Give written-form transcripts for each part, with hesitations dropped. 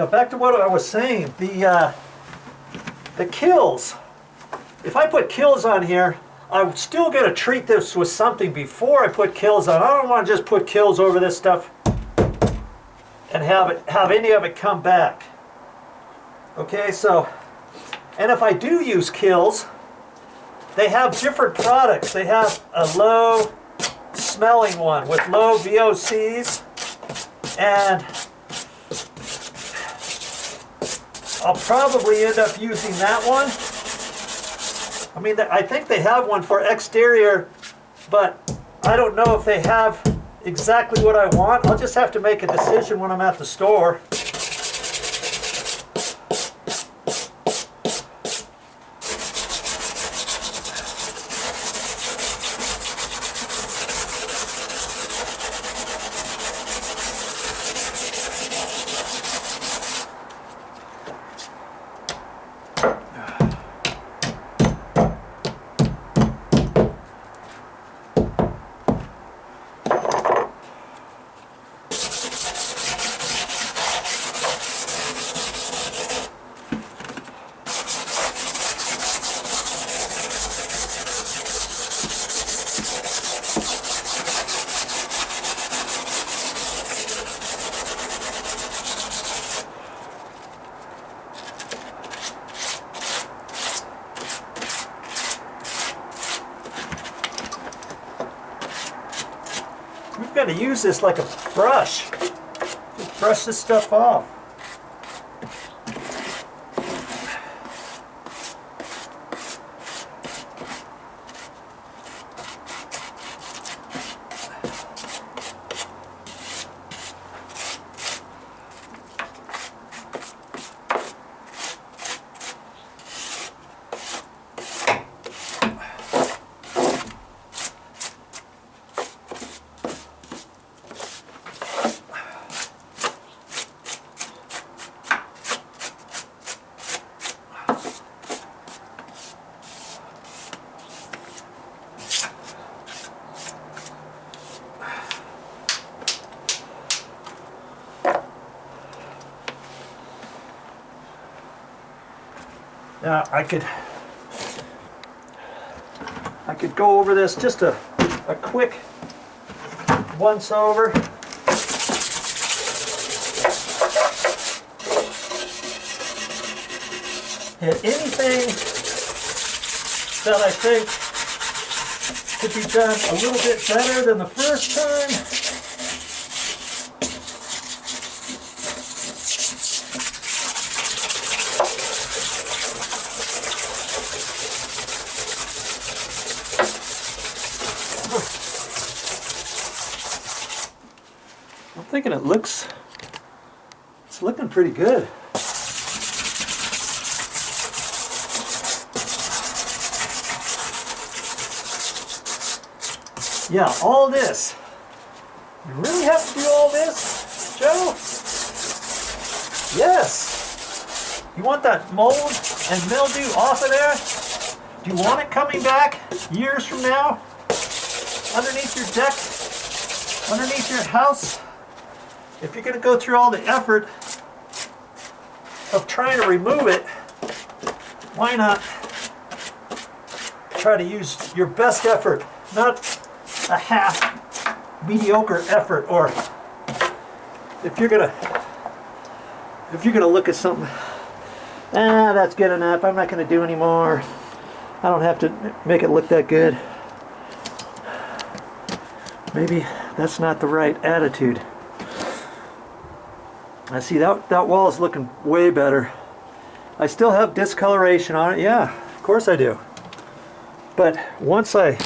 back to what I was saying, the kills. If I put kills on here, I'm still going to treat this with something before I put kills on. I don't want to just put kills over this stuff and have any of it come back. Okay, so, and if I do use kills, they have different products. They have a low smelling one with low VOCs, and I'll probably end up using that one. I mean, I think they have one for exterior, but I don't know if they have exactly what I want. I'll just have to make a decision when I'm at the store. We've got to use this like a brush. Just brush this stuff off. Now I could go over this just a quick once over. And anything that I think could be done a little bit better than the first time, I'm thinking it's looking pretty good. Yeah, all this. You really have to do all this, Joe? Yes. You want that mold and mildew off of there? Do you want it coming back years from now? Underneath your deck? Underneath your house? If you're going to go through all the effort of trying to remove it, why not try to use your best effort, not a half mediocre effort? Or if you're gonna look at something, that's good enough, I'm not going to do any more, I don't have to make it look that good. Maybe that's not the right attitude. I see that wall is looking way better. I still have discoloration on it. Yeah, of course I do. But once I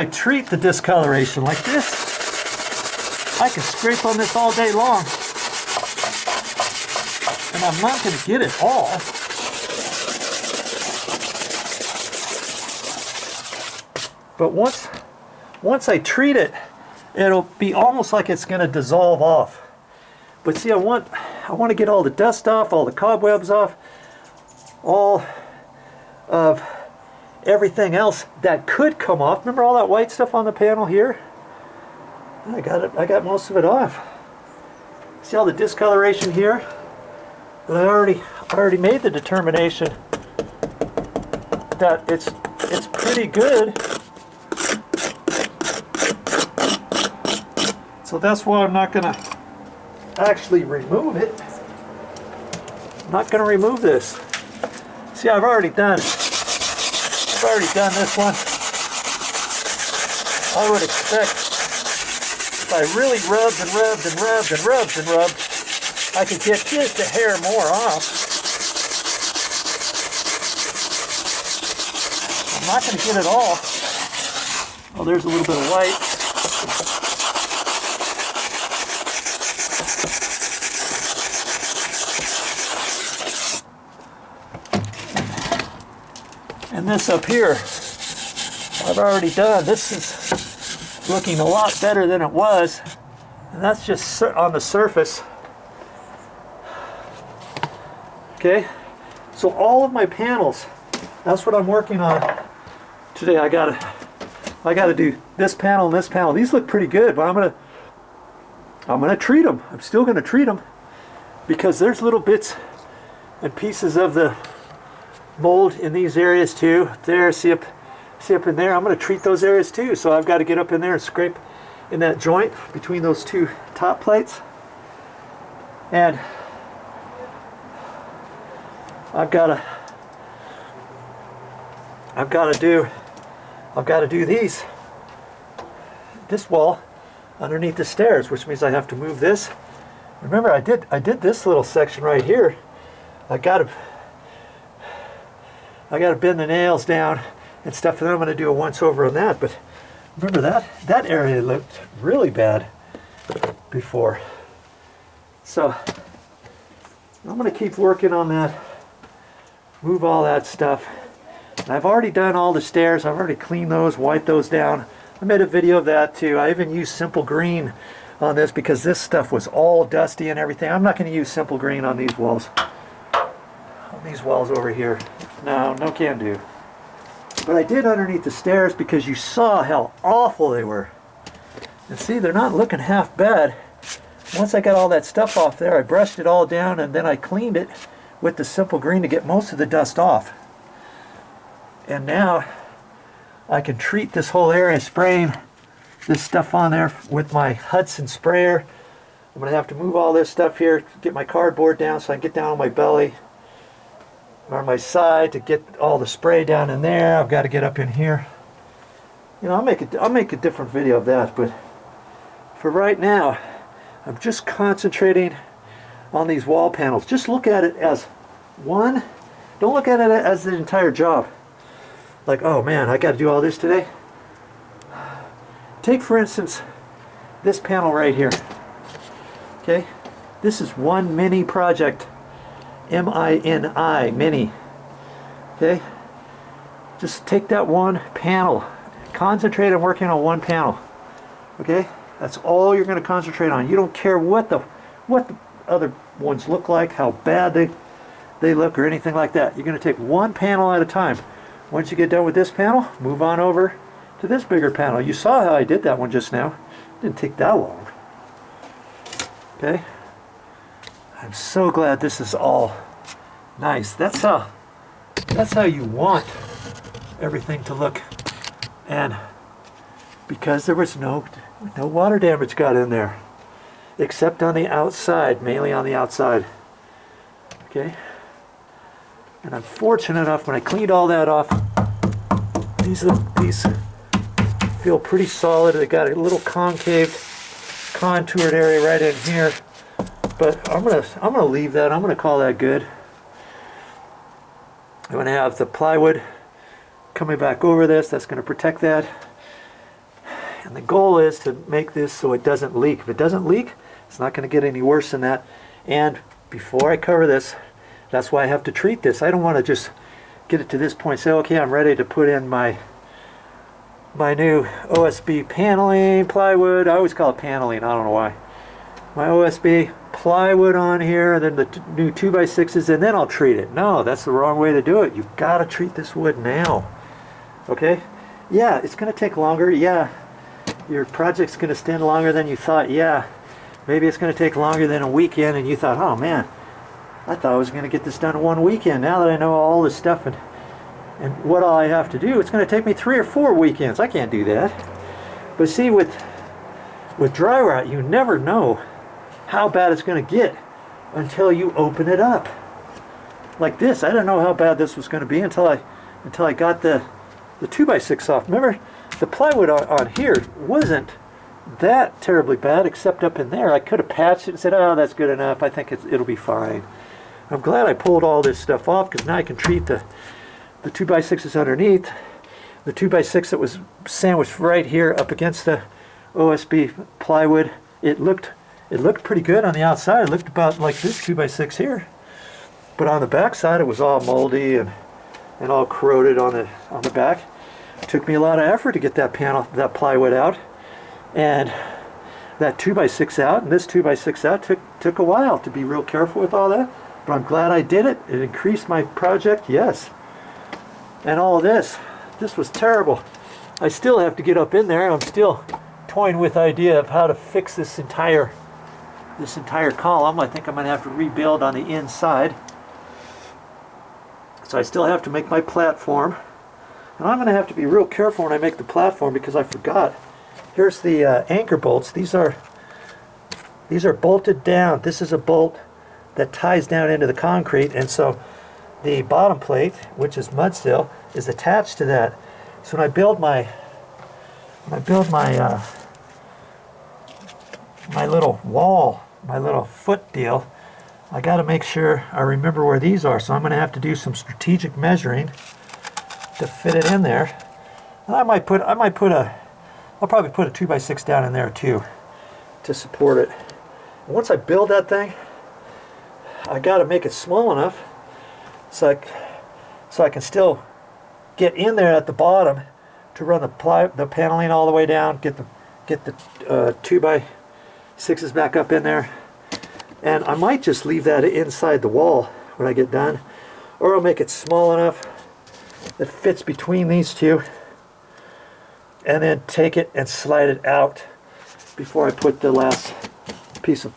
treat the discoloration like this, I can scrape on this all day long. And I'm not going to get it all. But once I treat it, it'll be almost like it's going to dissolve off. But see, I want to get all the dust off, all the cobwebs off, all of everything else that could come off. Remember all that white stuff on the panel here? I got most of it off. See all the discoloration here? But I already made the determination that it's pretty good. So that's why I'm not gonna actually remove it. I'm not gonna remove this. See, I've already done this one. I would expect if I really rubbed and rubbed and rubbed and rubbed and rubbed, I could get just a hair more off. I'm not going to get it all. Oh, there's a little bit of white. And this up here, I've already done. This is looking a lot better than it was. And that's just on the surface. Okay, so all of my panels, that's what I'm working on today. I gotta do this panel and this panel. These look pretty good, but I'm gonna treat them. I'm still gonna treat them because there's little bits and pieces of the mold in these areas too. There, see up in there. I'm gonna treat those areas too. So I've got to get up in there and scrape in that joint between those two top plates, and I've got to do this wall underneath the stairs, which means I have to move this. Remember, I did this little section right here. I got to bend the nails down and stuff, and then I'm going to do a once over on that. But remember that area looked really bad before. So I'm going to keep working on that. Move all that stuff. And I've already done all the stairs. I've already cleaned those, wiped those down. I made a video of that too. I even used simple green on this because this stuff was all dusty and everything. I'm not going to use simple green on these walls. On these walls over here. No can do. But I did underneath the stairs because you saw how awful they were. And see, they're not looking half bad. Once I got all that stuff off there, I brushed it all down and then I cleaned it with the simple green to get most of the dust off. And now I can treat this whole area, spraying this stuff on there with my Hudson sprayer. I'm going to have to move all this stuff here, get my cardboard down so I can get down on my belly or my side to get all the spray down in there. I've got to get up in here. You know, I'll make a different video of that, but for right now, I'm just concentrating on these wall panels. Just look at it as one. Don't look at it as the entire job. Like, oh man, I got to do all this today. Take for instance this panel right here. Okay, this is one mini project. M-I-N-I, mini. Okay, just take that one panel. Concentrate on working on one panel. Okay, that's all you're going to concentrate on. You don't care what the other ones look like, how bad they look or anything like that. You're going to take one panel at a time. Once you get done with this panel, move on over to this bigger panel. You saw how I did that one just now. It didn't take that long. Okay, I'm so glad this is all nice. That's how you want everything to look. And because there was no water damage got in there, except on the outside, mainly on the outside. Okay, and I'm fortunate enough when I cleaned all that off, these feel pretty solid. They got a little concaved, contoured area right in here, but I'm gonna leave that. I'm gonna call that good. I'm gonna have the plywood coming back over this. That's gonna protect that. And the goal is to make this so it doesn't leak. If it doesn't leak, it's not going to get any worse than that. And before I cover this, that's why I have to treat this. I don't want to just get it to this point, say, okay, I'm ready to put in my new OSB paneling plywood. I always call it paneling, I don't know why. My OSB plywood on here, and then the new 2x6s, and then I'll treat it. No, that's the wrong way to do it. You've got to treat this wood now. Okay? Yeah, it's going to take longer. Yeah. Your project's going to stand longer than you thought. Yeah. Maybe it's going to take longer than a weekend, and you thought, oh man, I thought I was going to get this done in one weekend. Now that I know all this stuff and what all I have to do, it's going to take me 3 or 4 weekends. I can't do that. But see, with dry rot, you never know how bad it's going to get until you open it up. Like this, I didn't know how bad this was going to be until I got the 2x6 off. Remember, the plywood on here wasn't that terribly bad, except up in there. I could have patched it and said, oh, that's good enough. I think it'll be fine. I'm glad I pulled all this stuff off, because now I can treat the 2x6s underneath. The 2x6 that was sandwiched right here up against the OSB plywood, it looked pretty good on the outside. It looked about like this 2x6 here. But on the back side, it was all moldy and all corroded on the back. It took me a lot of effort to get that plywood out, and that 2x6 out, and this 2x6 out took a while to be real careful with all that. But I'm glad I did it. It increased my project, yes. And all this was terrible. I still have to get up in there. I'm still toying with the idea of how to fix this entire column. I think I'm going to have to rebuild on the inside. So I still have to make my platform. And I'm going to have to be real careful when I make the platform, because I forgot. Here's the anchor bolts. These are bolted down. This is a bolt that ties down into the concrete, and so the bottom plate, which is mud sill, is attached to that. So when I build my little wall, my little foot deal, I got to make sure I remember where these are. So I'm going to have to do some strategic measuring to fit it in there. And I'll probably put a 2x6 down in there too to support it. And once I build that thing, I got to make it small enough so I can still get in there at the bottom to run the paneling all the way down, get the 2x6s back up in there. And I might just leave that inside the wall when I get done, or I'll make it small enough that fits between these two, and then take it and slide it out before I put the last piece of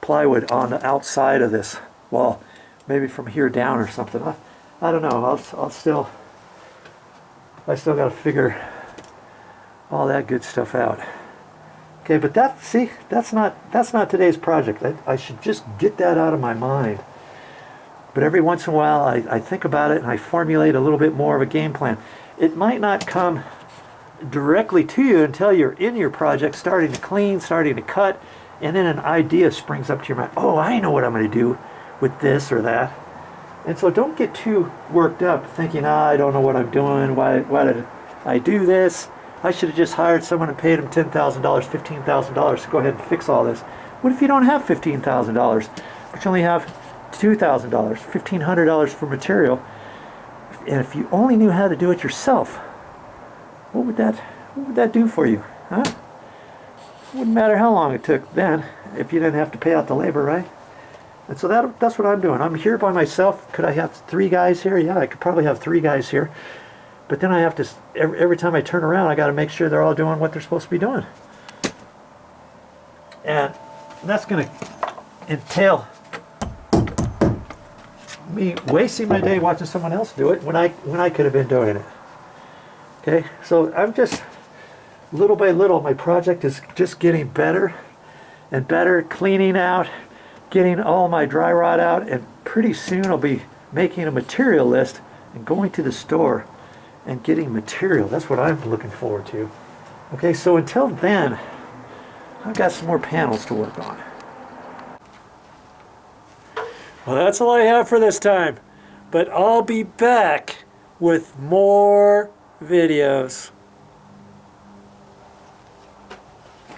plywood on the outside of this wall, maybe from here down or something. I don't know. I still got to figure all that good stuff out. Okay, but that's not today's project. I should just get that out of my mind. But every once in a while, I think about it and I formulate a little bit more of a game plan. It might not come directly to you until you're in your project, starting to clean, starting to cut, and then an idea springs up to your mind. Oh, I know what I'm going to do with this or that. And so don't get too worked up thinking, I don't know what I'm doing. Why did I do this? I should have just hired someone and paid them $10,000, $15,000 to go ahead and fix all this. What if you don't have $15,000, but you only have $2,000, $1,500 for material? And if you only knew how to do it yourself, what would that do for you? Huh? It wouldn't matter how long it took then if you didn't have to pay out the labor, right? And so that's what I'm doing. I'm here by myself. Could I have 3 guys here? Yeah, I could probably have 3 guys here. But then I have to, every time I turn around, I got to make sure they're all doing what they're supposed to be doing. And that's going to entail me wasting my day watching someone else do it when I could have been doing it. Okay, so I'm just, little by little, my project is just getting better and better, cleaning out, getting all my dry rot out, and pretty soon I'll be making a material list and going to the store and getting material. That's what I'm looking forward to. Okay, so until then, I've got some more panels to work on. Well, that's all I have for this time, but I'll be back with more videos.